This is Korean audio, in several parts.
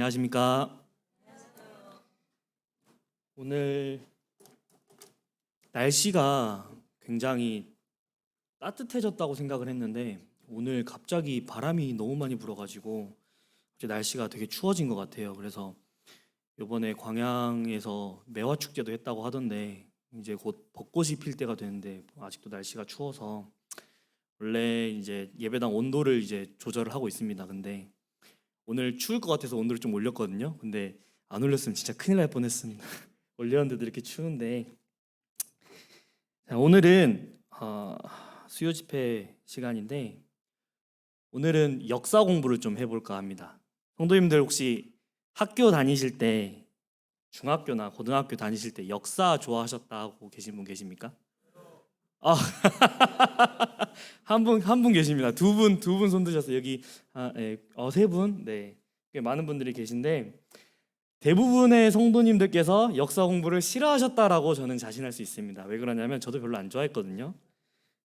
안녕하십니까. 오늘 날씨가 굉장히 따뜻해졌다고 생각을 했는데 오늘 갑자기 바람이 너무 많이 불어가지고 이제 날씨가 되게 추워진 것 같아요. 그래서 이번에 광양에서 매화축제도 했다고 하던데 이제 곧 벚꽃이 필 때가 되는데 아직도 날씨가 추워서 원래 이제 예배당 온도를 이제 조절을 하고 있습니다. 근데 오늘 추울 것 같아서 온도를 좀 올렸거든요. 근데 안 올렸으면 진짜 큰일 날 뻔했습니다. 올렸는데도 이렇게 추운데. 자, 오늘은 수요 집회 시간인데 오늘은 역사 공부를 좀 해볼까 합니다. 성도님들 혹시 학교 다니실 때 중학교나 고등학교 다니실 때 역사 좋아하셨다고 계신 분 계십니까? 아, 한 분 계십니다. 두 분 손 드셨어요. 여기 세 분, 네, 꽤 많은 분들이 계신데 대부분의 성도님들께서 역사 공부를 싫어하셨다라고 저는 자신할 수 있습니다. 왜 그러냐면 저도 별로 안 좋아했거든요.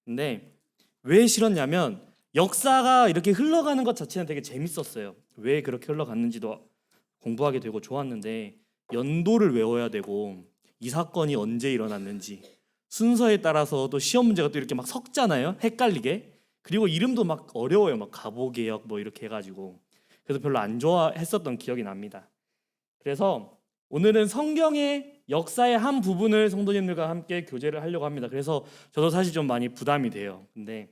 근데 왜 싫었냐면 역사가 이렇게 흘러가는 것 자체는 되게 재밌었어요. 왜 그렇게 흘러갔는지도 공부하게 되고 좋았는데 연도를 외워야 되고 이 사건이 언제 일어났는지 순서에 따라서 또 시험 문제가 또 이렇게 막 섞잖아요. 헷갈리게. 그리고 이름도 막 어려워요. 막 가보개혁 뭐 이렇게 해가지고 그래서 별로 안 좋아했었던 기억이 납니다. 그래서 오늘은 성경의 역사의 한 부분을 성도님들과 함께 교제를 하려고 합니다. 그래서 저도 사실 좀 많이 부담이 돼요. 근데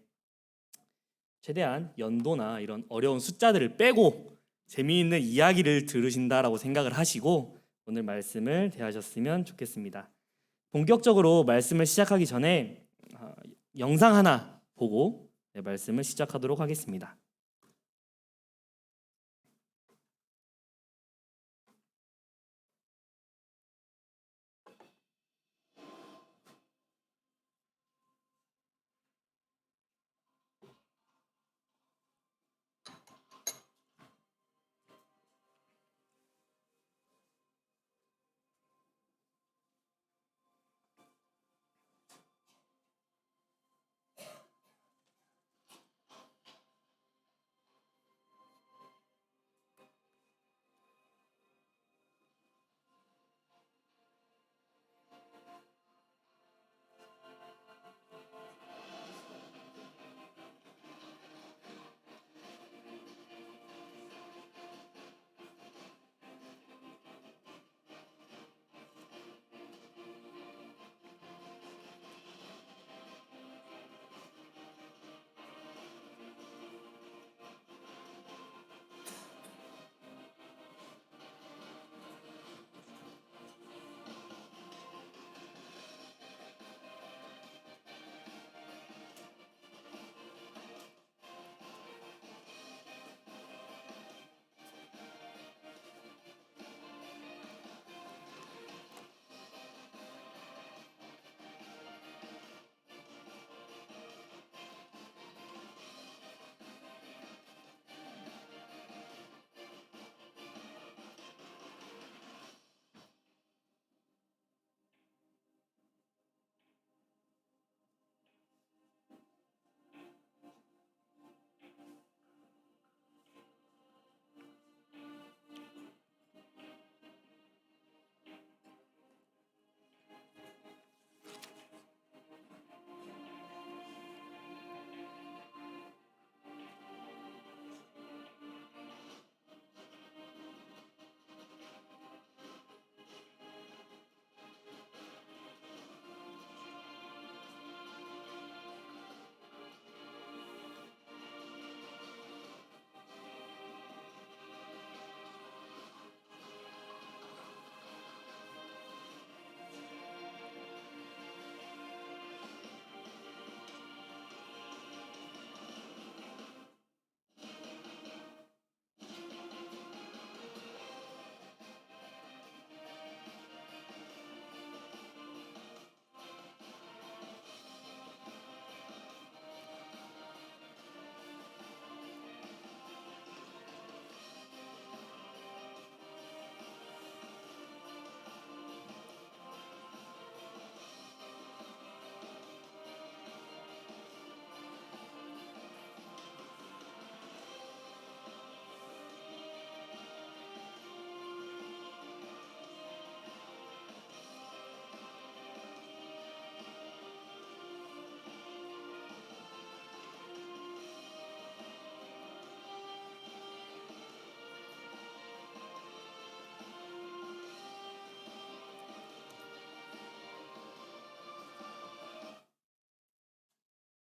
최대한 연도나 이런 어려운 숫자들을 빼고 재미있는 이야기를 들으신다라고 생각을 하시고 오늘 말씀을 대하셨으면 좋겠습니다. 본격적으로 말씀을 시작하기 전에 영상 하나 보고 말씀을 시작하도록 하겠습니다.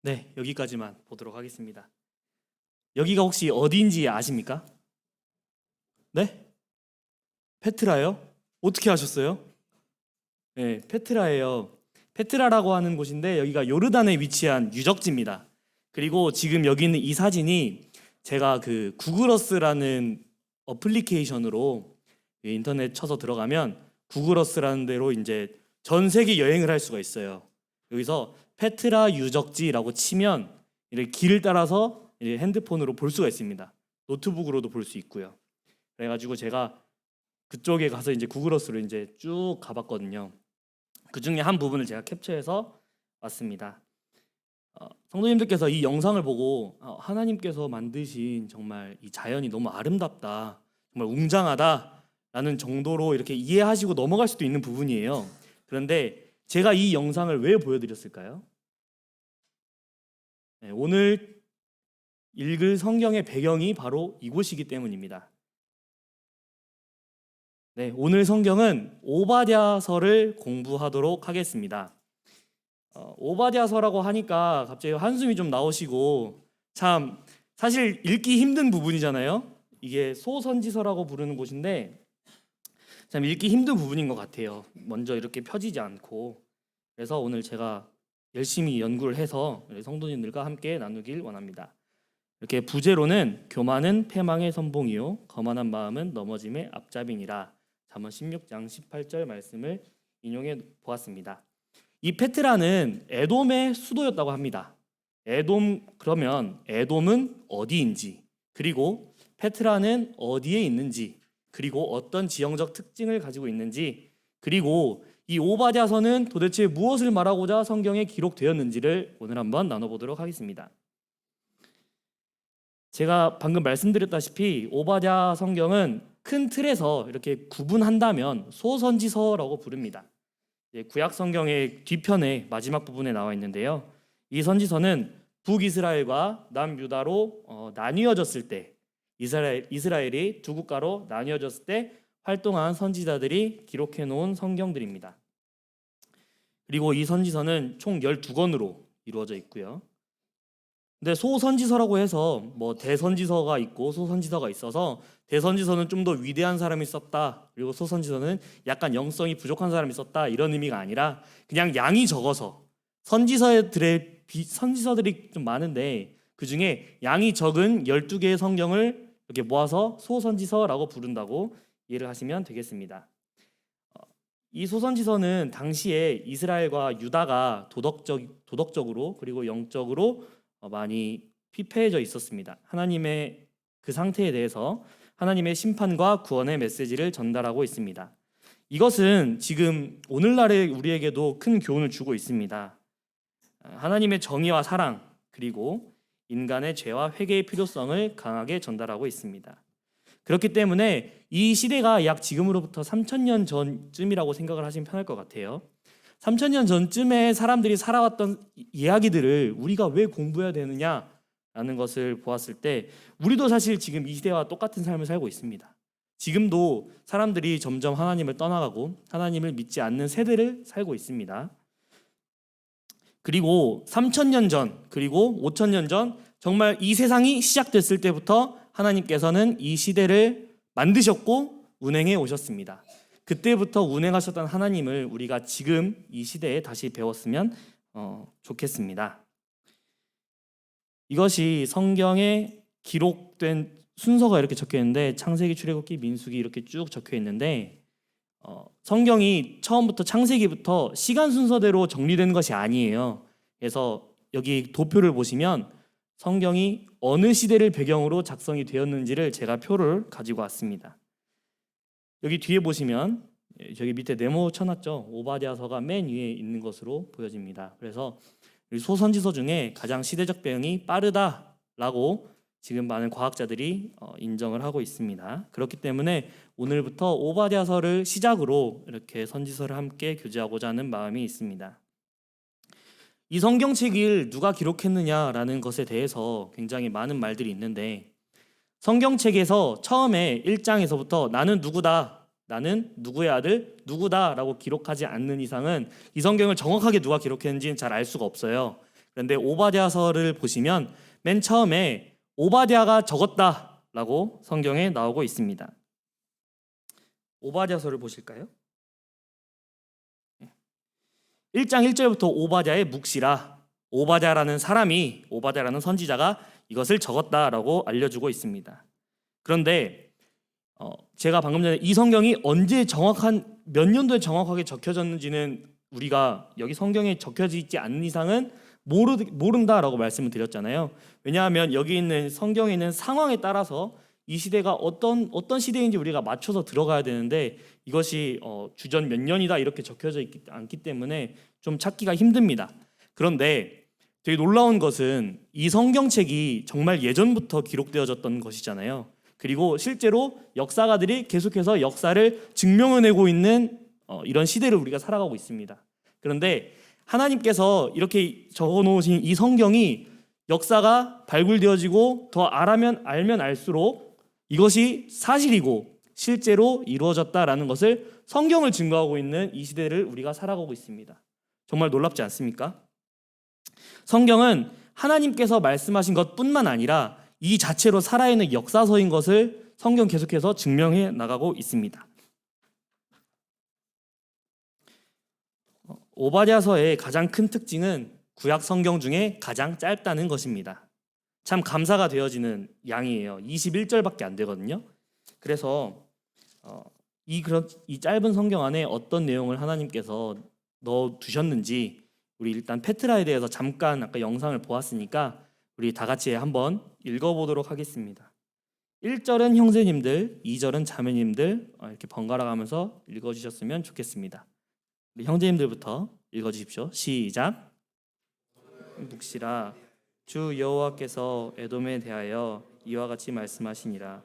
네, 여기까지만 보도록 하겠습니다. 여기가 혹시 어디인지 아십니까? 네? 페트라요? 어떻게 아셨어요? 네, 페트라예요. 페트라라고 하는 곳인데 여기가 요르단에 위치한 유적지입니다. 그리고 지금 여기 있는 이 사진이 제가 그 구글어스라는 어플리케이션으로 인터넷 쳐서 들어가면 구글어스라는 데로 이제 전 세계 여행을 할 수가 있어요. 여기서 페트라 유적지라고 치면 이렇게 길을 따라서 이제 핸드폰으로 볼 수가 있습니다. 노트북으로도 볼 수 있고요. 그래가지고 제가 그쪽에 가서 이제 구글어스로 이제 쭉 가봤거든요. 그 중에 한 부분을 제가 캡처해서 왔습니다. 성도님들께서 이 영상을 보고 하나님께서 만드신 정말 이 자연이 너무 아름답다, 정말 웅장하다라는 정도로 이렇게 이해하시고 넘어갈 수도 있는 부분이에요. 그런데 제가 이 영상을 왜 보여드렸을까요? 네, 오늘 읽을 성경의 배경이 바로 이곳이기 때문입니다. 네, 오늘 성경은 오바댜서를 공부하도록 하겠습니다. 오바댜서라고 하니까 갑자기 한숨이 좀 나오시고 참 사실 읽기 힘든 부분이잖아요. 이게 소선지서라고 부르는 곳인데 참 읽기 힘든 부분인 것 같아요. 먼저 이렇게 펴지지 않고. 그래서 오늘 제가 열심히 연구를 해서 성도님들과 함께 나누길 원합니다. 이렇게 부제로는 교만은 패망의 선봉이요 거만한 마음은 넘어짐의 앞잡이니라. 잠언 16장 18절 말씀을 인용해 보았습니다. 이 페트라는 에돔의 수도였다고 합니다. 그러면 에돔은 어디인지, 그리고 페트라는 어디에 있는지, 그리고 어떤 지형적 특징을 가지고 있는지, 그리고 이 오바댜서는 도대체 무엇을 말하고자 성경에 기록되었는지를 오늘 한번 나눠보도록 하겠습니다. 제가 방금 말씀드렸다시피 오바댜 성경은 큰 틀에서 이렇게 구분한다면 소선지서라고 부릅니다. 구약 성경의 뒤편에 마지막 부분에 나와 있는데요. 이 선지서는 북이스라엘과 남유다로 나뉘어졌을 때, 이스라엘이 두 국가로 나뉘어졌을 때 활동한 선지자들이 기록해 놓은 성경들입니다. 그리고 이 선지서는 총 12권으로 이루어져 있고요. 근데 소선지서라고 해서 뭐 대선지서가 있고 소선지서가 있어서 대선지서는 좀 더 위대한 사람이 썼다, 그리고 소선지서는 약간 영성이 부족한 사람이 썼다, 이런 의미가 아니라 그냥 양이 적어서 선지서들이 좀 많은데 그 중에 양이 적은 12개의 성경을 이렇게 모아서 소선지서라고 부른다고 이해를 하시면 되겠습니다. 이 소선지서는 당시에 이스라엘과 유다가 도덕적으로 그리고 영적으로 많이 피폐해져 있었습니다. 하나님의 그 상태에 대해서 하나님의 심판과 구원의 메시지를 전달하고 있습니다. 이것은 지금 오늘날의 우리에게도 큰 교훈을 주고 있습니다. 하나님의 정의와 사랑, 그리고 인간의 죄와 회개의 필요성을 강하게 전달하고 있습니다. 그렇기 때문에 이 시대가 약 지금으로부터 3000년 전쯤이라고 생각을 하시면 편할 것 같아요. 3000년 전쯤에 사람들이 살아왔던 이야기들을 우리가 왜 공부해야 되느냐라는 것을 보았을 때 우리도 사실 지금 이 시대와 똑같은 삶을 살고 있습니다. 지금도 사람들이 점점 하나님을 떠나가고 하나님을 믿지 않는 세대를 살고 있습니다. 그리고 3000년 전, 그리고 5000년 전, 정말 이 세상이 시작됐을 때부터 하나님께서는 이 시대를 만드셨고 운행해 오셨습니다. 그때부터 운행하셨던 하나님을 우리가 지금 이 시대에 다시 배웠으면 좋겠습니다. 이것이 성경에 기록된 순서가 이렇게 적혀 있는데 창세기, 출애굽기, 민수기 이렇게 쭉 적혀 있는데 성경이 처음부터 창세기부터 시간 순서대로 정리된 것이 아니에요. 그래서 여기 도표를 보시면 성경이 어느 시대를 배경으로 작성이 되었는지를 제가 표를 가지고 왔습니다. 여기 뒤에 보시면 저기 밑에 네모 쳐놨죠. 오바댜서가 맨 위에 있는 것으로 보여집니다. 그래서 소선지서 중에 가장 시대적 배경이 빠르다라고 지금 많은 과학자들이 인정을 하고 있습니다. 그렇기 때문에 오늘부터 오바댜서를 시작으로 이렇게 선지서를 함께 교제하고자 하는 마음이 있습니다. 이 성경책을 누가 기록했느냐라는 것에 대해서 굉장히 많은 말들이 있는데 성경책에서 처음에 1장에서부터 나는 누구다, 나는 누구의 아들 누구다라고 기록하지 않는 이상은 이 성경을 정확하게 누가 기록했는지는 잘 알 수가 없어요. 그런데 오바댜서를 보시면 맨 처음에 오바댜가 적었다라고 성경에 나오고 있습니다. 오바댜서를 보실까요? 1장 1절부터 오바댜의 묵시라, 오바댜라는 사람이, 오바댜라는 선지자가 이것을 적었다라고 알려주고 있습니다. 그런데 제가 방금 전에 이 성경이 언제 정확한 몇 년도에 정확하게 적혀졌는지는 우리가 여기 성경에 적혀져 있지 않는 이상은 모른다라고 말씀을 드렸잖아요. 왜냐하면 여기 있는 성경에 있는 상황에 따라서 이 시대가 어떤 시대인지 우리가 맞춰서 들어가야 되는데 이것이 주전 몇 년이다 이렇게 적혀져 있지 않기 때문에 좀 찾기가 힘듭니다. 그런데 되게 놀라운 것은 이 성경책이 정말 예전부터 기록되어졌던 것이잖아요. 그리고 실제로 역사가들이 계속해서 역사를 증명해내고 있는 이런 시대를 우리가 살아가고 있습니다. 그런데 하나님께서 이렇게 적어놓으신 이 성경이 역사가 발굴되어지고 더 알면 알수록 이것이 사실이고 실제로 이루어졌다라는 것을 성경을 증거하고 있는 이 시대를 우리가 살아가고 있습니다. 정말 놀랍지 않습니까? 성경은 하나님께서 말씀하신 것뿐만 아니라 이 자체로 살아있는 역사서인 것을 성경 계속해서 증명해 나가고 있습니다. 오바댜서의 가장 큰 특징은 구약 성경 중에 가장 짧다는 것입니다. 참 감사가 되어지는 양이에요. 21절밖에 안 되거든요. 그래서 이 짧은 성경 안에 어떤 내용을 하나님께서 넣어 두셨는지 우리 일단 페트라에 대해서 잠깐 아까 영상을 보았으니까 우리 다 같이 한번 읽어보도록 하겠습니다. 1절은 형제님들, 2절은 자매님들 이렇게 번갈아 가면서 읽어주셨으면 좋겠습니다. 우리 형제님들부터 읽어주십시오. 시작. 묵시라, 주 여호와께서 에돔에 대하여 이와 같이 말씀하시니라.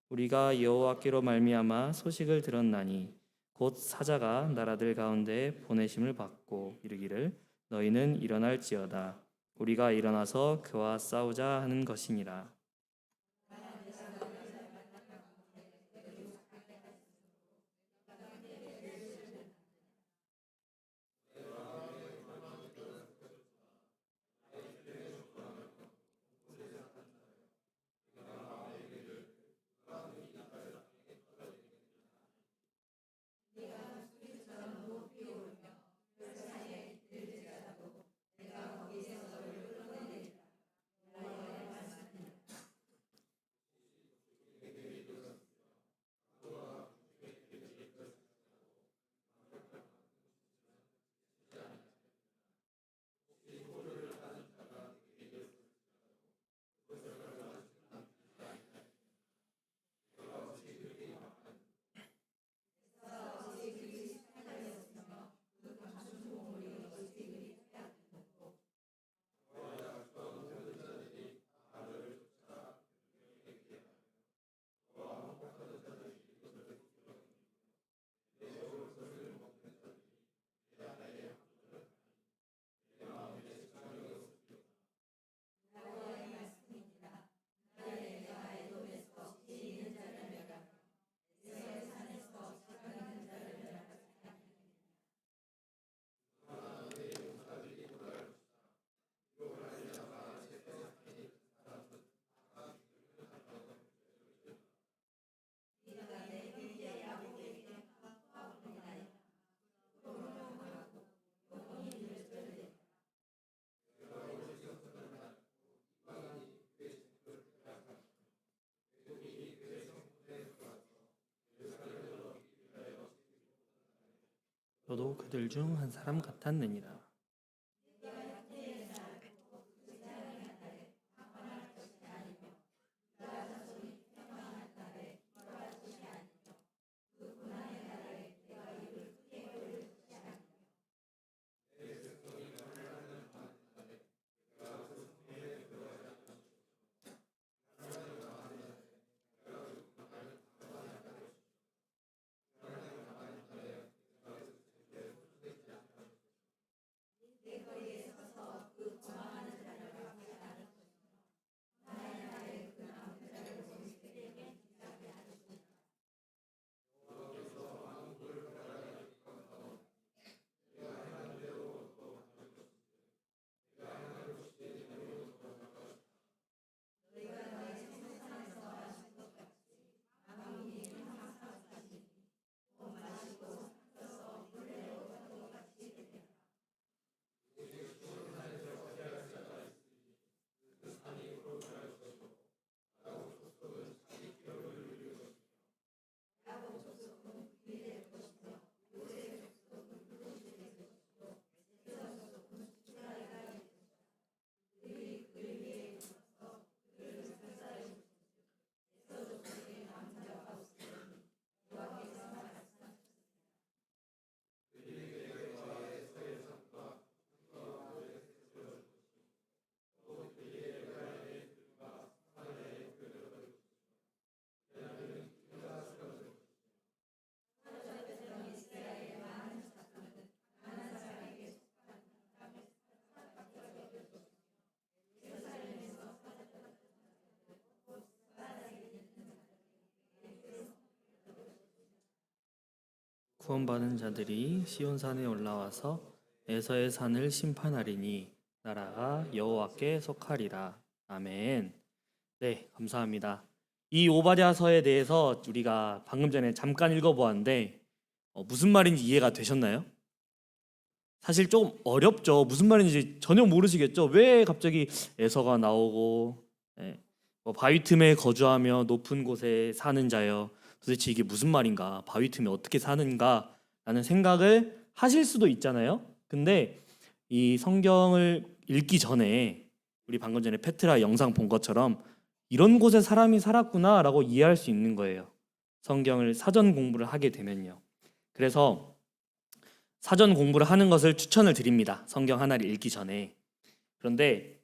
우리가 여호와께로 말미암아 소식을 들었나니 곧 사자가 나라들 가운데 보내심을 받고 이르기를 너희는 일어날지어다. 우리가 일어나서 그와 싸우자 하는 것이니라. 저도 그들 중 한 사람 같았느니라. 구원받은 자들이 시온산에 올라와서 에서의 산을 심판하리니 나라가 여호와께 속하리라. 아멘. 네, 감사합니다. 이 오바댜서에 대해서 우리가 방금 전에 잠깐 읽어보았는데 무슨 말인지 이해가 되셨나요? 사실 좀 어렵죠. 무슨 말인지 전혀 모르시겠죠. 왜 갑자기 에서가 나오고 바위 틈에 거주하며 높은 곳에 사는 자여, 도대체 이게 무슨 말인가, 바위 틈에 어떻게 사는가 라는 생각을 하실 수도 있잖아요. 근데 이 성경을 읽기 전에 우리 방금 전에 페트라 영상 본 것처럼 이런 곳에 사람이 살았구나 라고 이해할 수 있는 거예요. 성경을 사전 공부를 하게 되면요. 그래서 사전 공부를 하는 것을 추천을 드립니다. 성경 하나를 읽기 전에. 그런데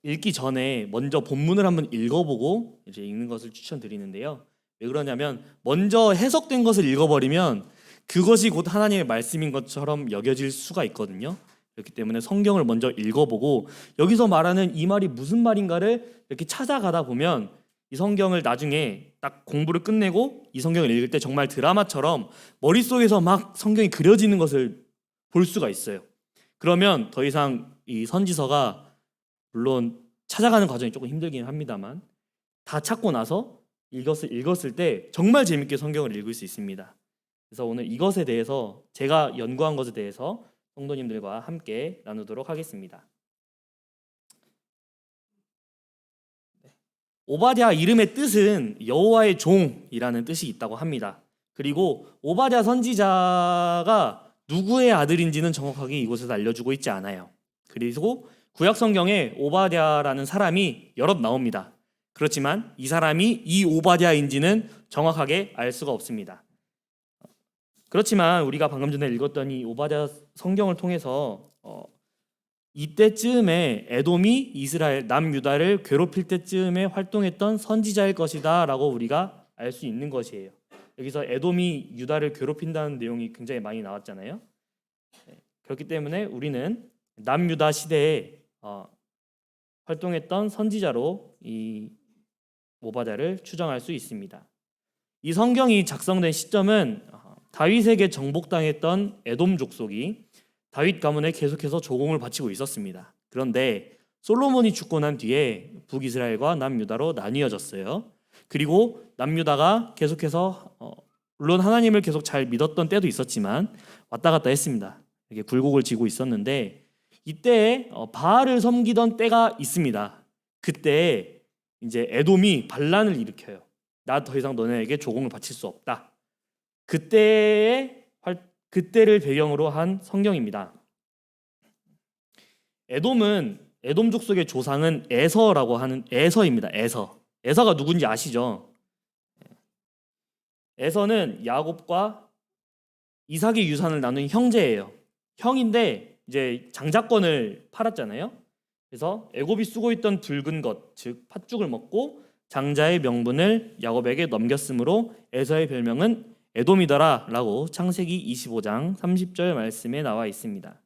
읽기 전에 먼저 본문을 한번 읽어보고 이제 읽는 것을 추천드리는데요. 왜 그러냐면 먼저 해석된 것을 읽어버리면 그것이 곧 하나님의 말씀인 것처럼 여겨질 수가 있거든요. 그렇기 때문에 성경을 먼저 읽어보고 여기서 말하는 이 말이 무슨 말인가를 이렇게 찾아가다 보면 이 성경을 나중에 딱 공부를 끝내고 이 성경을 읽을 때 정말 드라마처럼 머릿속에서 막 성경이 그려지는 것을 볼 수가 있어요. 그러면 더 이상 이 선지서가 물론 찾아가는 과정이 조금 힘들긴 합니다만 다 찾고 나서 읽었을 때 정말 재밌게 성경을 읽을 수 있습니다. 그래서 오늘 이것에 대해서 제가 연구한 것에 대해서 성도님들과 함께 나누도록 하겠습니다. 오바댜 이름의 뜻은 여호와의 종이라는 뜻이 있다고 합니다. 그리고 오바댜 선지자가 누구의 아들인지는 정확하게 이곳에서 알려주고 있지 않아요. 그리고 구약 성경에 오바댜라는 사람이 여럿 나옵니다. 그렇지만 이 사람이 이 오바댜인지는 정확하게 알 수가 없습니다. 그렇지만 우리가 방금 전에 읽었던 이 오바댜 성경을 통해서 이때쯤에 에돔이 이스라엘 남유다를 괴롭힐 때쯤에 활동했던 선지자일 것이다 라고 우리가 알 수 있는 것이에요. 여기서 에돔이 유다를 괴롭힌다는 내용이 굉장히 많이 나왔잖아요. 그렇기 때문에 우리는 남유다 시대에 활동했던 선지자로 이 오바댜를 추정할 수 있습니다. 이 성경이 작성된 시점은 다윗에게 정복당했던 에돔 족속이 다윗 가문에 계속해서 조공을 바치고 있었습니다. 그런데 솔로몬이 죽고 난 뒤에 북이스라엘과 남유다로 나뉘어졌어요. 그리고 남유다가 계속해서 물론 하나님을 계속 잘 믿었던 때도 있었지만 왔다 갔다 했습니다. 이렇게 굴곡을 지고 있었는데 이때 바알을 섬기던 때가 있습니다. 그때 이제 에돔이 반란을 일으켜요. 나 더 이상 너네에게 조공을 바칠 수 없다. 그때를 배경으로 한 성경입니다. 에돔은 에돔 족속의 조상은 에서라고 하는 에서입니다. 에서가 누군지 아시죠? 에서는 야곱과 이삭의 유산을 나눈 형제예요. 형인데 이제 장자권을 팔았잖아요. 그래서 애굽이 쓰고 있던 붉은 것, 즉 팥죽을 먹고 장자의 명분을 야곱에게 넘겼으므로 에서의 별명은 에돔이더라 라고 창세기 25장 30절 말씀에 나와 있습니다.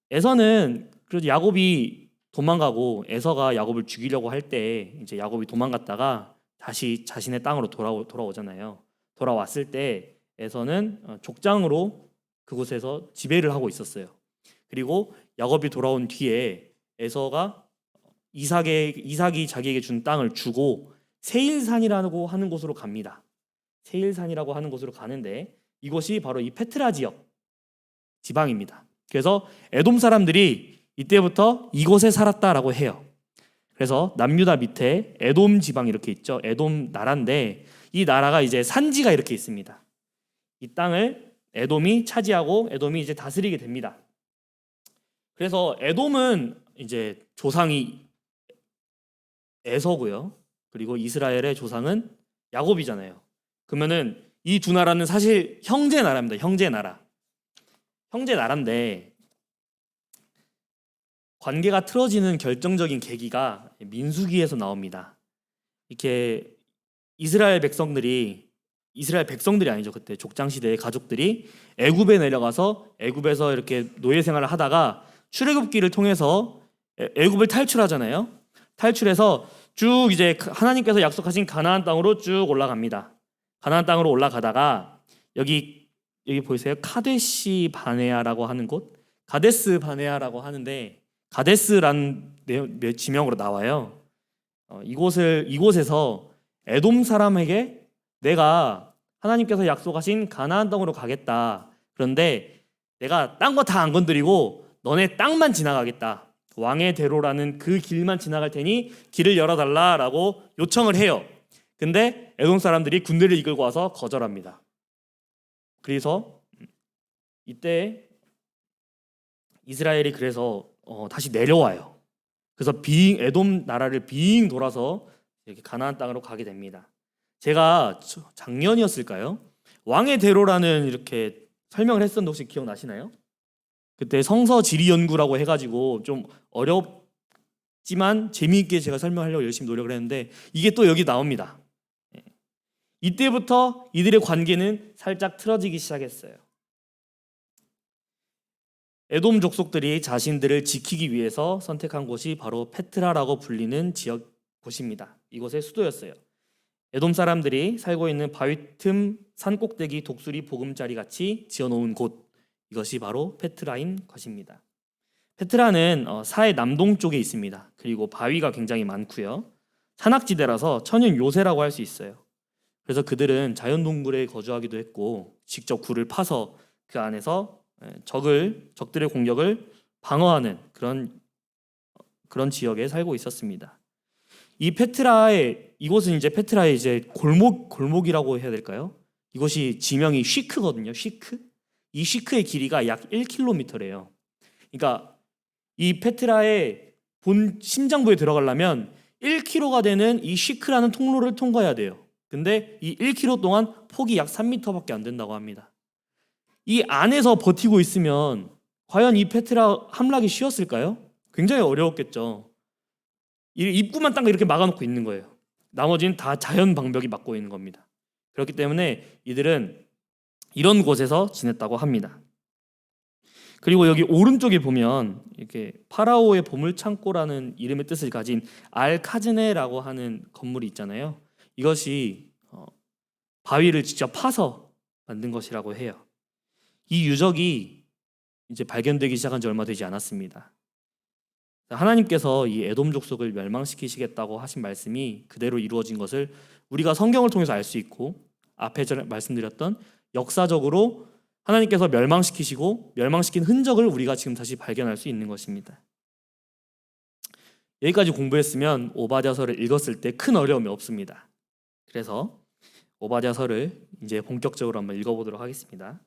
에서는 그래도 야곱이 도망가고 에서가 야곱을 죽이려고 할 때 이제 야곱이 도망갔다가 다시 자신의 땅으로 돌아오잖아요. 돌아왔을 때 에서는 족장으로 그곳에서 지배를 하고 있었어요. 그리고 야곱이 돌아온 뒤에 에서가 이삭이 자기에게 준 땅을 주고 세일산이라고 하는 곳으로 갑니다. 세일산이라고 하는 곳으로 가는데 이곳이 바로 이 페트라 지역 지방입니다. 그래서 에돔 사람들이 이때부터 이곳에 살았다라고 해요. 그래서 남유다 밑에 에돔 지방 이렇게 있죠. 에돔 나라인데 이 나라가 이제 산지가 이렇게 있습니다. 이 땅을 에돔이 차지하고 에돔이 이제 다스리게 됩니다. 그래서 에돔은 이제 조상이 에서고요. 그리고 이스라엘의 조상은 야곱이잖아요. 그러면은 이 두 나라는 사실 형제 나라입니다. 형제 나라인데 관계가 틀어지는 결정적인 계기가 민수기에서 나옵니다. 이렇게 이스라엘 백성들이 아니죠. 그때 족장 시대의 가족들이 애굽에 내려가서 애굽에서 이렇게 노예 생활을 하다가 출애굽기를 통해서 애굽을 탈출하잖아요. 탈출해서 쭉 이제 하나님께서 약속하신 가나안 땅으로 쭉 올라갑니다. 가나안 땅으로 올라가다가 여기 여기 보이세요? 카데시 바네아라고 하는 곳, 가데스 바네아라고 하는데 가데스라는 지명으로 나와요. 이곳에서 에돔 사람에게 내가 하나님께서 약속하신 가나안 땅으로 가겠다. 그런데 내가 딴 거 다 안 건드리고 너네 땅만 지나가겠다. 왕의 대로라는 그 길만 지나갈 테니 길을 열어달라라고 요청을 해요. 근데 에돔 사람들이 군대를 이끌고 와서 거절합니다. 그래서 이때 이스라엘이 그래서 다시 내려와요. 그래서 에돔 나라를 빙 돌아서 이렇게 가나안 땅으로 가게 됩니다. 제가 작년이었을까요? 왕의 대로라는 이렇게 설명을 했었는데 혹시 기억나시나요? 그때 성서 지리 연구라고 해가지고 좀 어렵지만 재미있게 제가 설명하려고 열심히 노력을 했는데 이게 또 여기 나옵니다. 이때부터 이들의 관계는 살짝 틀어지기 시작했어요. 에돔 족속들이 자신들을 지키기 위해서 선택한 곳이 바로 페트라라고 불리는 곳입니다. 이곳의 수도였어요. 에돔 사람들이 살고 있는 바위 틈 산꼭대기 독수리 보금자리 같이 지어놓은 곳, 이것이 바로 페트라인 것입니다. 페트라는 사해 남동쪽에 있습니다. 그리고 바위가 굉장히 많고요. 산악지대라서 천연 요새라고 할 수 있어요. 그래서 그들은 자연동굴에 거주하기도 했고 직접 굴을 파서 그 안에서 적들의 공격을 방어하는 그런 지역에 살고 있었습니다. 이곳은 이제 페트라의 이제 골목이라고 해야 될까요? 이것이 지명이 쉬크거든요. 쉬크. 이 쉬크의 길이가 약 1km래요. 그러니까 이 페트라의 본 심장부에 들어가려면 1km가 되는 이 쉬크라는 통로를 통과해야 돼요. 근데 이 1km 동안 폭이 약 3m밖에 안 된다고 합니다. 이 안에서 버티고 있으면 과연 이 페트라 함락이 쉬웠을까요? 굉장히 어려웠겠죠. 이 입구만 딱 이렇게 막아놓고 있는 거예요. 나머지는 다 자연 방벽이 막고 있는 겁니다. 그렇기 때문에 이들은 이런 곳에서 지냈다고 합니다. 그리고 여기 오른쪽에 보면 이렇게 파라오의 보물창고라는 이름의 뜻을 가진 알카즈네라고 하는 건물이 있잖아요. 이것이 바위를 직접 파서 만든 것이라고 해요. 이 유적이 이제 발견되기 시작한 지 얼마 되지 않았습니다. 하나님께서 이 에돔 족속을 멸망시키시겠다고 하신 말씀이 그대로 이루어진 것을 우리가 성경을 통해서 알 수 있고, 앞에 말씀드렸던 역사적으로 하나님께서 멸망시키시고 멸망시킨 흔적을 우리가 지금 다시 발견할 수 있는 것입니다. 여기까지 공부했으면 오바댜서를 읽었을 때 큰 어려움이 없습니다. 그래서 오바댜서를 이제 본격적으로 한번 읽어보도록 하겠습니다.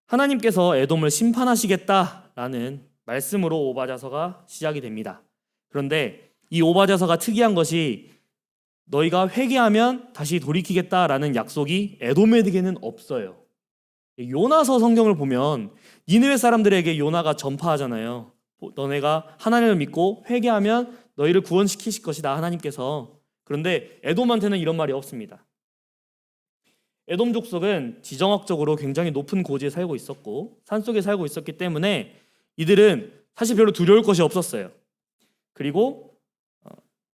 하나님께서 에돔을 심판하시겠다라는 말씀으로 오바댜서가 시작이 됩니다. 그런데 이 오바댜서가 특이한 것이 너희가 회개하면 다시 돌이키겠다라는 약속이 에돔에게는 없어요. 요나서 성경을 보면 니느웨 사람들에게 요나가 전파하잖아요. 너네가 하나님을 믿고 회개하면 너희를 구원시키실 것이다, 하나님께서. 그런데 에돔한테는 이런 말이 없습니다. 에돔 족속은 지정학적으로 굉장히 높은 고지에 살고 있었고 산속에 살고 있었기 때문에 이들은 사실 별로 두려울 것이 없었어요. 그리고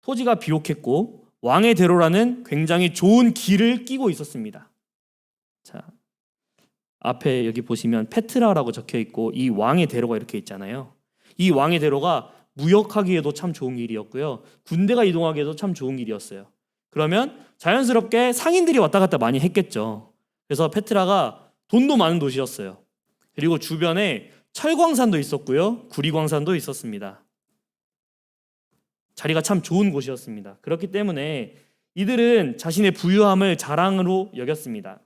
토지가 비옥했고 왕의 대로라는 굉장히 좋은 길을 끼고 있었습니다. 자, 앞에 여기 보시면 페트라라고 적혀 있고 이 왕의 대로가 이렇게 있잖아요. 이 왕의 대로가 무역하기에도 참 좋은 길이었고요. 군대가 이동하기에도 참 좋은 길이었어요. 그러면 자연스럽게 상인들이 왔다 갔다 많이 했겠죠. 그래서 페트라가 돈도 많은 도시였어요. 그리고 주변에 철광산도 있었고요. 구리광산도 있었습니다. 자리가 참 좋은 곳이었습니다. 그렇기 때문에 이들은 자신의 부유함을 자랑으로 여겼습니다.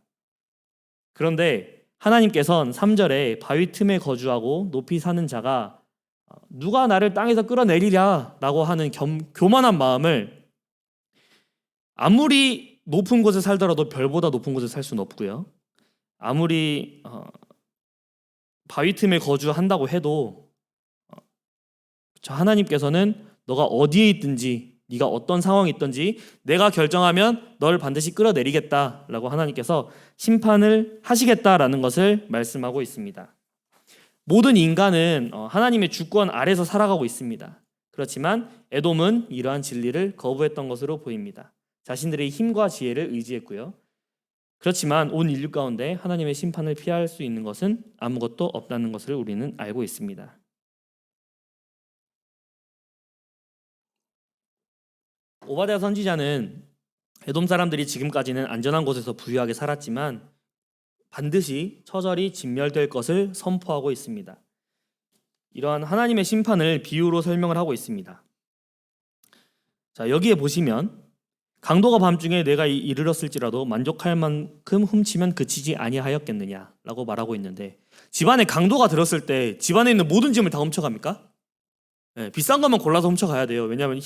그런데 하나님께서는 3절에 바위 틈에 거주하고 높이 사는 자가 누가 나를 땅에서 끌어내리랴 라고 하는 교만한 마음을, 아무리 높은 곳에 살더라도 별보다 높은 곳에 살 수는 없고요. 아무리 바위 틈에 거주한다고 해도 하나님께서는 너가 어디에 있든지 네가 어떤 상황이 있든지 내가 결정하면 너를 반드시 끌어내리겠다라고 하나님께서 심판을 하시겠다라는 것을 말씀하고 있습니다. 모든 인간은 하나님의 주권 아래서 살아가고 있습니다. 그렇지만 에돔은 이러한 진리를 거부했던 것으로 보입니다. 자신들의 힘과 지혜를 의지했고요. 그렇지만 온 인류 가운데 하나님의 심판을 피할 수 있는 것은 아무것도 없다는 것을 우리는 알고 있습니다. 오바댜 선지자는 에돔 사람들이 지금까지는 안전한 곳에서 부유하게 살았지만 반드시 처절히 진멸될 것을 선포하고 있습니다. 이러한 하나님의 심판을 비유로 설명을 하고 있습니다. 자, 여기에 보시면 강도가 밤중에 내가 이르렀을지라도 만족할 만큼 훔치면 그치지 아니하였겠느냐라고 말하고 있는데, 집안에 강도가 들었을 때 집안에 있는 모든 짐을 다 훔쳐갑니까? 네, 비싼 것만 골라서 훔쳐가야 돼요. 왜냐하면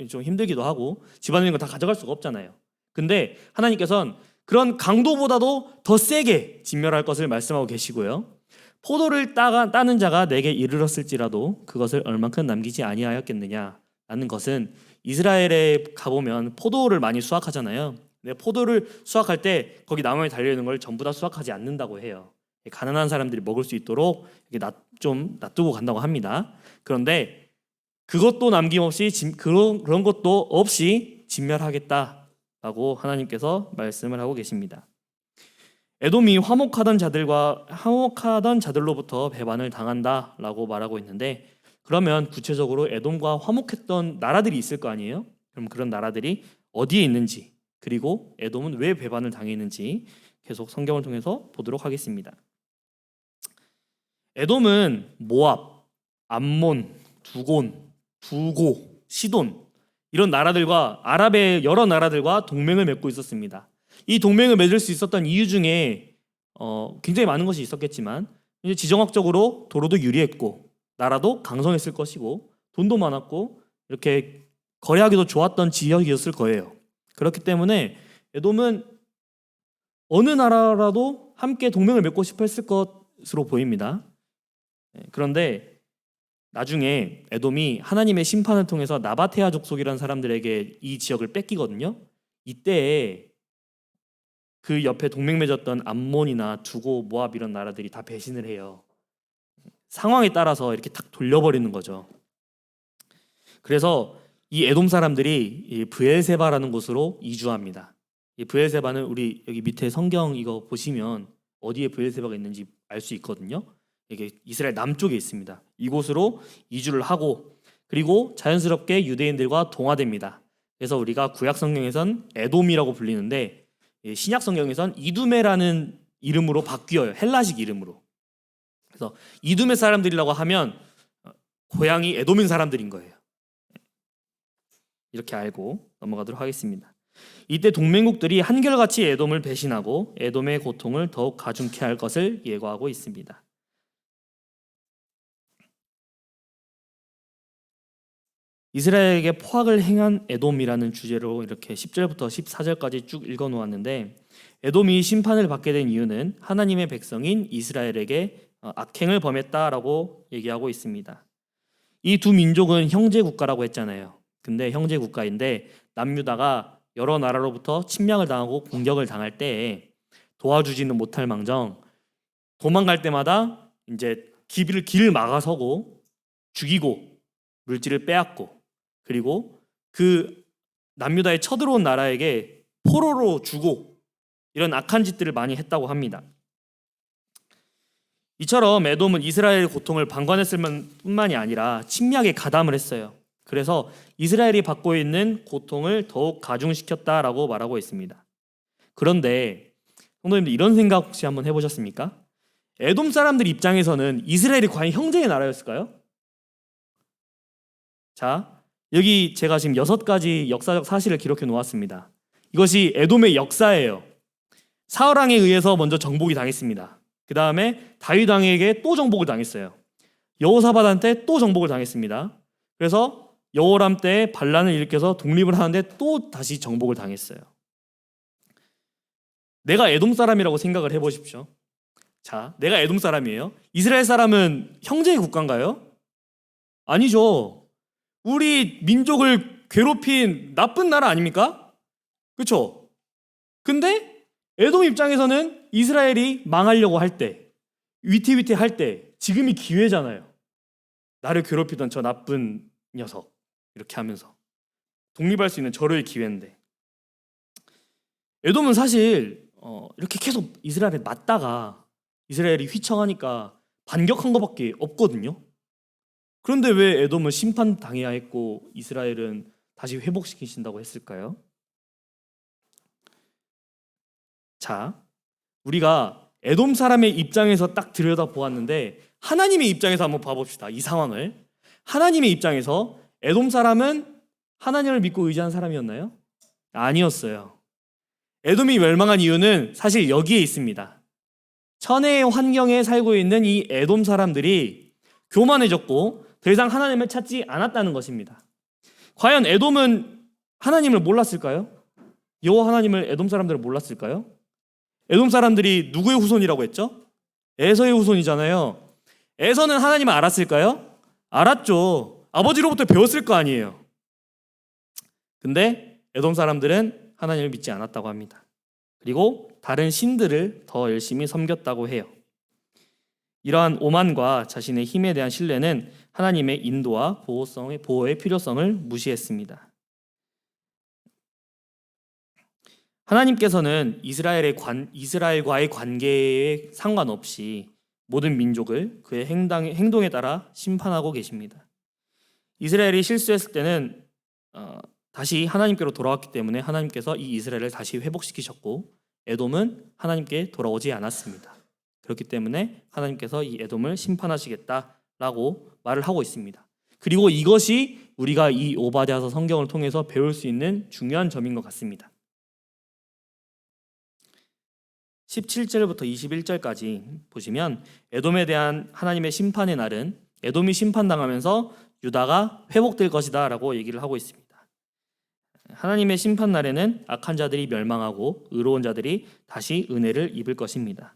좀 힘들기도 하고 집안에 있는 거 다 가져갈 수가 없잖아요. 근데 하나님께서는 그런 강도보다도 더 세게 진멸할 것을 말씀하고 계시고요. 포도를 따는 자가 내게 이르렀을지라도 그것을 얼만큼 남기지 아니하였겠느냐라는 것은, 이스라엘에 가보면 포도를 많이 수확하잖아요. 근데 포도를 수확할 때 거기 나무에 달려있는 걸 전부 다 수확하지 않는다고 해요. 가난한 사람들이 먹을 수 있도록 좀 놔두고 간다고 합니다. 그런데 그것도 남김없이 그런 것도 없이 진멸하겠다라고 하나님께서 말씀을 하고 계십니다. 에돔이 화목하던 자들로부터 배반을 당한다라고 말하고 있는데, 그러면 구체적으로 에돔과 화목했던 나라들이 있을 거 아니에요? 그럼 그런 나라들이 어디에 있는지, 그리고 에돔은 왜 배반을 당했는지 계속 성경을 통해서 보도록 하겠습니다. 에돔은 모압, 암몬, 두곤, 부고, 시돈, 이런 나라들과 아랍의 여러 나라들과 동맹을 맺고 있었습니다. 이 동맹을 맺을 수 있었던 이유 중에 굉장히 많은 것이 있었겠지만, 이제 지정학적으로 도로도 유리했고 나라도 강성했을 것이고 돈도 많았고 이렇게 거래하기도 좋았던 지역이었을 거예요. 그렇기 때문에 에돔은 어느 나라라도 함께 동맹을 맺고 싶어 했을 것으로 보입니다. 그런데 나중에 에돔이 하나님의 심판을 통해서 나바테아 족속이라는 사람들에게 이 지역을 뺏기거든요. 이때에 그 옆에 동맹 맺었던 암몬이나 두고, 모압 이런 나라들이 다 배신을 해요. 상황에 따라서 이렇게 탁 돌려버리는 거죠. 그래서 이 에돔 사람들이 이 브엘세바라는 곳으로 이주합니다. 이 브엘세바는 우리 여기 밑에 성경 이거 보시면 어디에 브엘세바가 있는지 알 수 있거든요. 이게 이스라엘 남쪽에 있습니다. 이곳으로 이주를 하고, 그리고 자연스럽게 유대인들과 동화됩니다. 그래서 우리가 구약 성경에선 에돔이라고 불리는데, 신약 성경에선 이두메라는 이름으로 바뀌어요. 헬라식 이름으로. 그래서 이두메 사람들이라고 하면 고향이 에돔인 사람들인 거예요. 이렇게 알고 넘어가도록 하겠습니다. 이때 동맹국들이 한결같이 에돔을 배신하고 에돔의 고통을 더욱 가중케 할 것을 예고하고 있습니다. 이스라엘에게 포악을 행한 에돔이라는 주제로 이렇게 10절부터 14절까지 쭉 읽어놓았는데, 에돔이 심판을 받게 된 이유는 하나님의 백성인 이스라엘에게 악행을 범했다라고 얘기하고 있습니다. 이 두 민족은 형제 국가라고 했잖아요. 근데 형제 국가인데 남유다가 여러 나라로부터 침략을 당하고 공격을 당할 때에 도와주지는 못할 망정 도망갈 때마다 이제 길을 막아서고 죽이고 물질을 빼앗고, 그리고 그 남유다에 쳐들어온 나라에게 포로로 주고, 이런 악한 짓들을 많이 했다고 합니다. 이처럼 에돔은 이스라엘의 고통을 방관했을 뿐만이 아니라 침략에 가담을 했어요. 그래서 이스라엘이 받고 있는 고통을 더욱 가중시켰다라고 말하고 있습니다. 그런데 성도님들, 이런 생각 혹시 한번 해보셨습니까? 에돔 사람들 입장에서는 이스라엘이 과연 형제의 나라였을까요? 자, 여기 제가 지금 6가지 역사적 사실을 기록해 놓았습니다. 이것이 에돔의 역사예요. 사울왕에 의해서 먼저 정복이 당했습니다. 그 다음에 다윗 왕에게 또 정복을 당했어요. 여호사밧한테 또 정복을 당했습니다. 그래서 여호람 때 반란을 일으켜서 독립을 하는데 또 다시 정복을 당했어요. 내가 에돔 사람이라고 생각을 해보십시오. 자, 내가 에돔 사람이에요. 이스라엘 사람은 형제의 국가인가요? 아니죠. 우리 민족을 괴롭힌 나쁜 나라 아닙니까? 그렇죠? 근데 에돔 입장에서는 이스라엘이 망하려고 할 때, 위태위태할 때 지금이 기회잖아요. 나를 괴롭히던 저 나쁜 녀석, 이렇게 하면서 독립할 수 있는 절호의 기회인데, 에돔은 사실 이렇게 계속 이스라엘에 맞다가 이스라엘이 휘청하니까 반격한 것밖에 없거든요. 그런데 왜 에돔을 심판당해야 했고 이스라엘은 다시 회복시키신다고 했을까요? 자, 우리가 에돔 사람의 입장에서 딱 들여다보았는데 하나님의 입장에서 한번 봐봅시다. 이 상황을. 하나님의 입장에서 에돔 사람은 하나님을 믿고 의지한 사람이었나요? 아니었어요. 에돔이 멸망한 이유는 사실 여기에 있습니다. 천혜의 환경에 살고 있는 이 에돔 사람들이 교만해졌고 더 이상 하나님을 찾지 않았다는 것입니다. 과연 에돔은 하나님을 몰랐을까요? 여호와 하나님을 에돔 사람들은 몰랐을까요? 에돔 사람들이 누구의 후손이라고 했죠? 에서의 후손이잖아요. 에서는 하나님을 알았을까요? 알았죠. 아버지로부터 배웠을 거 아니에요. 근데 에돔 사람들은 하나님을 믿지 않았다고 합니다. 그리고 다른 신들을 더 열심히 섬겼다고 해요. 이러한 오만과 자신의 힘에 대한 신뢰는 하나님의 인도와 보호의 필요성을 무시했습니다. 하나님께서는 이스라엘과의 관계에 상관없이 모든 민족을 그의 행동에 따라 심판하고 계십니다. 이스라엘이 실수했을 때는 다시 하나님께로 돌아왔기 때문에 하나님께서 이 이스라엘을 다시 회복시키셨고 에돔은 하나님께 돌아오지 않았습니다. 그렇기 때문에 하나님께서 이 에돔을 심판하시겠다라고 말을 하고 있습니다. 그리고 이것이 우리가 이 오바댜서 성경을 통해서 배울 수 있는 중요한 점인 것 같습니다. 17절부터 21절까지 보시면 에돔에 대한 하나님의 심판의 날은 에돔이 심판당하면서 유다가 회복될 것이다 라고 얘기를 하고 있습니다. 하나님의 심판 날에는 악한 자들이 멸망하고 의로운 자들이 다시 은혜를 입을 것입니다.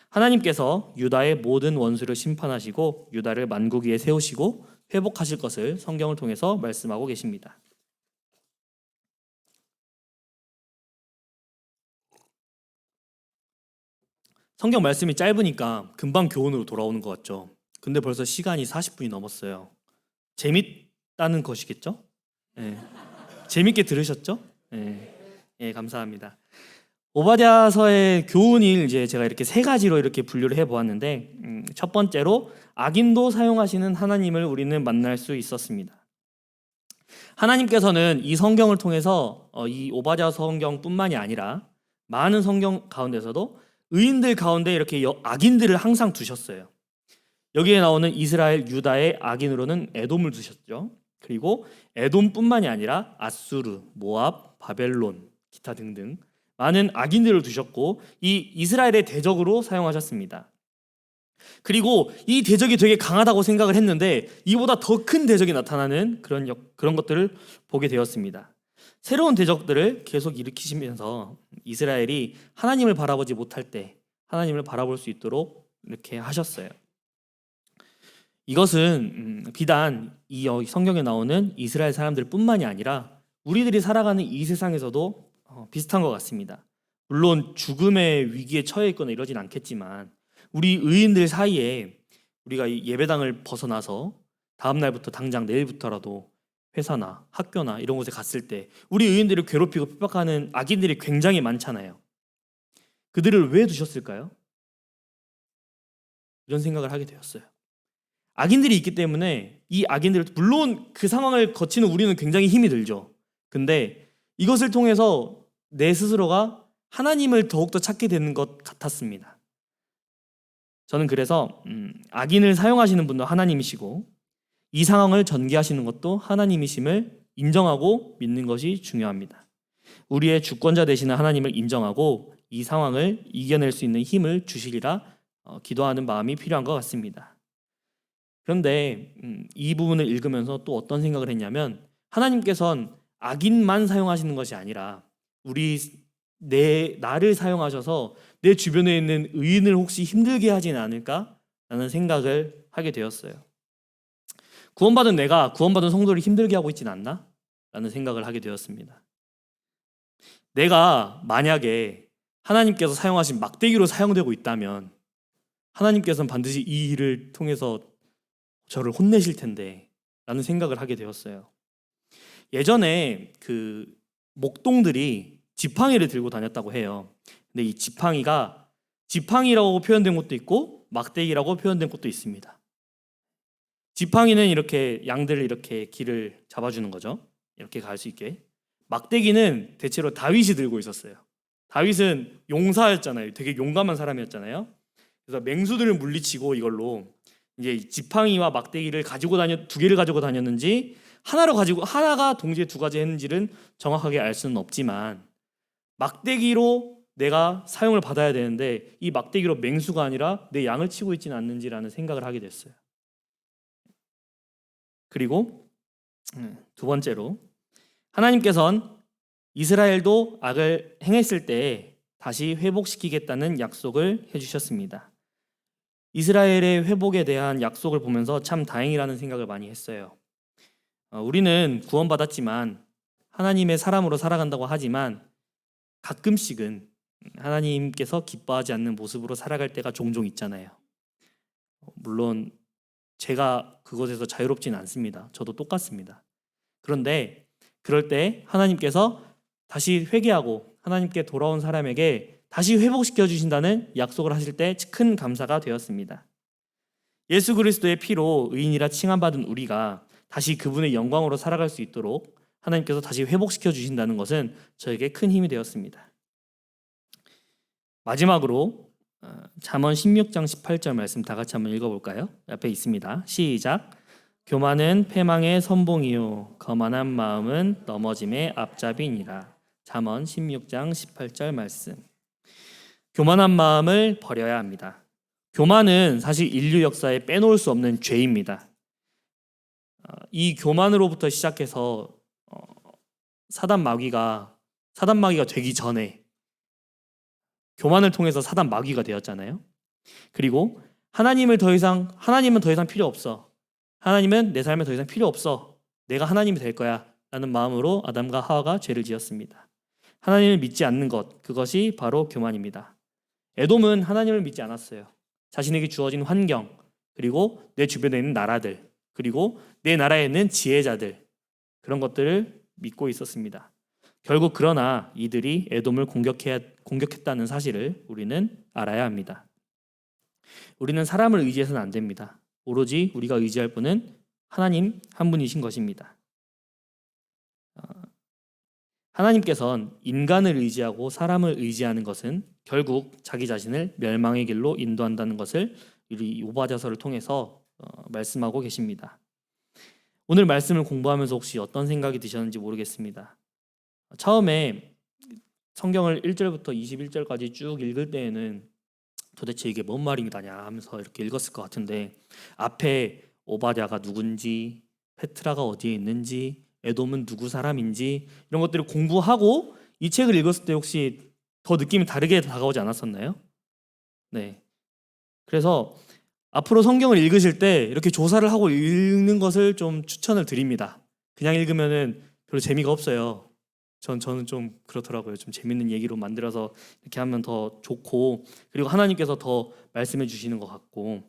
하나님께서 유다의 모든 원수를 심판하시고 유다를 만국 위에 세우시고 회복하실 것을 성경을 통해서 말씀하고 계십니다. 성경 말씀이 짧으니까 금방 교훈으로 돌아오는 것 같죠. 근데 벌써 시간이 40분이 넘었어요. 재밌다는 것이겠죠? 네. 재밌게 들으셨죠? 네, 감사합니다. 오바댜서의 교훈을 이제 제가 이렇게 세 가지로 이렇게 분류를 해보았는데 첫 번째로 악인도 사용하시는 하나님을 우리는 만날 수 있었습니다. 하나님께서는 이 성경을 통해서 이 오바댜 성경뿐만이 아니라 많은 성경 가운데서도 의인들 가운데 이렇게 악인들을 항상 두셨어요. 여기에 나오는 이스라엘, 유다의 악인으로는 에돔을 두셨죠. 그리고 에돔뿐만이 아니라 아수르, 모압, 바벨론, 기타 등등 많은 악인들을 두셨고 이 이스라엘의 대적으로 사용하셨습니다. 그리고 이 대적이 되게 강하다고 생각을 했는데 이보다 더 큰 대적이 나타나는 그런 것들을 보게 되었습니다. 새로운 대적들을 계속 일으키시면서 이스라엘이 하나님을 바라보지 못할 때 하나님을 바라볼 수 있도록 이렇게 하셨어요. 이것은 비단 이 성경에 나오는 이스라엘 사람들뿐만이 아니라 우리들이 살아가는 이 세상에서도 비슷한 것 같습니다. 물론 죽음의 위기에 처해 있거나 이러진 않겠지만 우리 의인들 사이에 우리가 이 예배당을 벗어나서 다음 날부터 당장 내일부터라도 회사나 학교나 이런 곳에 갔을 때 우리 의인들을 괴롭히고 핍박하는 악인들이 굉장히 많잖아요. 그들을 왜 두셨을까요? 이런 생각을 하게 되었어요. 악인들이 있기 때문에 이 악인들을, 물론 그 상황을 거치는 우리는 굉장히 힘이 들죠. 근데 이것을 통해서 내 스스로가 하나님을 더욱더 찾게 되는 것 같았습니다. 저는 그래서 악인을 사용하시는 분도 하나님이시고 이 상황을 전개하시는 것도 하나님이심을 인정하고 믿는 것이 중요합니다. 우리의 주권자 되시는 하나님을 인정하고 이 상황을 이겨낼 수 있는 힘을 주시리라 기도하는 마음이 필요한 것 같습니다. 그런데 이 부분을 읽으면서 또 어떤 생각을 했냐면 하나님께서는 악인만 사용하시는 것이 아니라 나를 사용하셔서 내 주변에 있는 의인을 혹시 힘들게 하진 않을까라는 생각을 하게 되었어요. 구원받은 내가 구원받은 성도를 힘들게 하고 있진 않나? 라는 생각을 하게 되었습니다. 내가 만약에 하나님께서 사용하신 막대기로 사용되고 있다면 하나님께서는 반드시 이 일을 통해서 저를 혼내실 텐데 라는 생각을 하게 되었어요. 예전에 그 목동들이 지팡이를 들고 다녔다고 해요. 근데 이 지팡이가 지팡이라고 표현된 곳도 있고 막대기라고 표현된 곳도 있습니다. 지팡이는 이렇게 양들을 이렇게 길을 잡아주는 거죠. 이렇게 갈 수 있게. 막대기는 대체로 다윗이 들고 있었어요. 다윗은 용사였잖아요. 되게 용감한 사람이었잖아요. 그래서 맹수들을 물리치고 이걸로 이제 지팡이와 막대기를 두 개를 가지고 다녔는지 하나가 동시에 두 가지 했는지는 정확하게 알 수는 없지만 막대기로 내가 사용을 받아야 되는데 이 막대기로 맹수가 아니라 내 양을 치고 있지는 않는지라는 생각을 하게 됐어요. 그리고 두 번째로 하나님께서는 이스라엘도 악을 행했을 때 다시 회복시키겠다는 약속을 해주셨습니다. 이스라엘의 회복에 대한 약속을 보면서 참 다행이라는 생각을 많이 했어요. 우리는 구원받았지만 하나님의 사람으로 살아간다고 하지만 가끔씩은 하나님께서 기뻐하지 않는 모습으로 살아갈 때가 종종 있잖아요. 물론 제가 그것에서 자유롭지는 않습니다. 저도 똑같습니다. 그런데 그럴 때 하나님께서 다시 회개하고 하나님께 돌아온 사람에게 다시 회복시켜 주신다는 약속을 하실 때 큰 감사가 되었습니다. 예수 그리스도의 피로 의인이라 칭함받은 우리가 다시 그분의 영광으로 살아갈 수 있도록 하나님께서 다시 회복시켜 주신다는 것은 저에게 큰 힘이 되었습니다. 마지막으로 잠언 16장 18절 말씀 다 같이 한번 읽어볼까요? 앞에 있습니다. 시작. 교만은 패망의 선봉이요 거만한 마음은 넘어짐의 앞잡이니라. 잠언 16장 18절 말씀. 교만한 마음을 버려야 합니다. 교만은 사실 인류 역사에 빼놓을 수 없는 죄입니다. 이 교만으로부터 시작해서 사단 마귀가 되기 전에 교만을 통해서 사단 마귀가 되었잖아요. 그리고 하나님은 더 이상 필요 없어. 하나님은 내 삶에 더 이상 필요 없어. 내가 하나님이 될 거야 라는 마음으로 아담과 하와가 죄를 지었습니다. 하나님을 믿지 않는 것, 그것이 바로 교만입니다. 에돔은 하나님을 믿지 않았어요. 자신에게 주어진 환경, 그리고 내 주변에 있는 나라들, 그리고 내 나라에 있는 지혜자들, 그런 것들을 믿고 있었습니다. 결국 그러나 이들이 에돔을 공격했다는 사실을 우리는 알아야 합니다. 우리는 사람을 의지해서는 안 됩니다. 오로지 우리가 의지할 분은 하나님 한 분이신 것입니다. 하나님께서는 인간을 의지하고 사람을 의지하는 것은 결국 자기 자신을 멸망의 길로 인도한다는 것을 우리 오바자서를 통해서 말씀하고 계십니다. 오늘 말씀을 공부하면서 혹시 어떤 생각이 드셨는지 모르겠습니다. 처음에 성경을 1절부터 21절까지 쭉 읽을 때에는 도대체 이게 뭔 말이냐 하면서 이렇게 읽었을 것 같은데 앞에 오바댜가 누군지, 페트라가 어디에 있는지, 에돔은 누구 사람인지 이런 것들을 공부하고 이 책을 읽었을 때 혹시 더 느낌이 다르게 다가오지 않았었나요? 네. 그래서 앞으로 성경을 읽으실 때 이렇게 조사를 하고 읽는 것을 좀 추천을 드립니다. 그냥 읽으면은 별로 재미가 없어요. 저는 좀 그렇더라고요. 좀 재밌는 얘기로 만들어서 이렇게 하면 더 좋고, 그리고 하나님께서 더 말씀해 주시는 것 같고,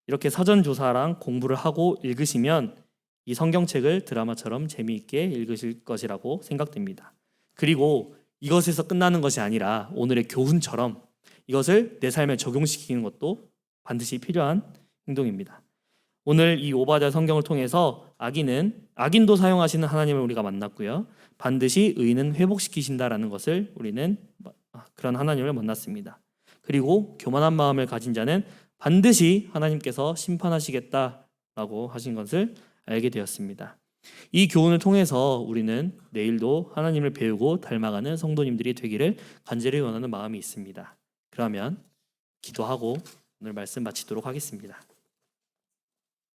이렇게 사전 조사랑 공부를 하고 읽으시면 이 성경책을 드라마처럼 재미있게 읽으실 것이라고 생각됩니다. 그리고 이것에서 끝나는 것이 아니라 오늘의 교훈처럼 이것을 내 삶에 적용시키는 것도 반드시 필요한 행동입니다. 오늘 이 오바댜 성경을 통해서 악인도 사용하시는 하나님을 우리가 만났고요. 반드시 의인은 회복시키신다라는 것을 우리는 그런 하나님을 만났습니다. 그리고 교만한 마음을 가진 자는 반드시 하나님께서 심판하시겠다라고 하신 것을 알게 되었습니다. 이 교훈을 통해서 우리는 내일도 하나님을 배우고 닮아가는 성도님들이 되기를 간절히 원하는 마음이 있습니다. 그러면 기도하고 오늘 말씀 마치도록 하겠습니다.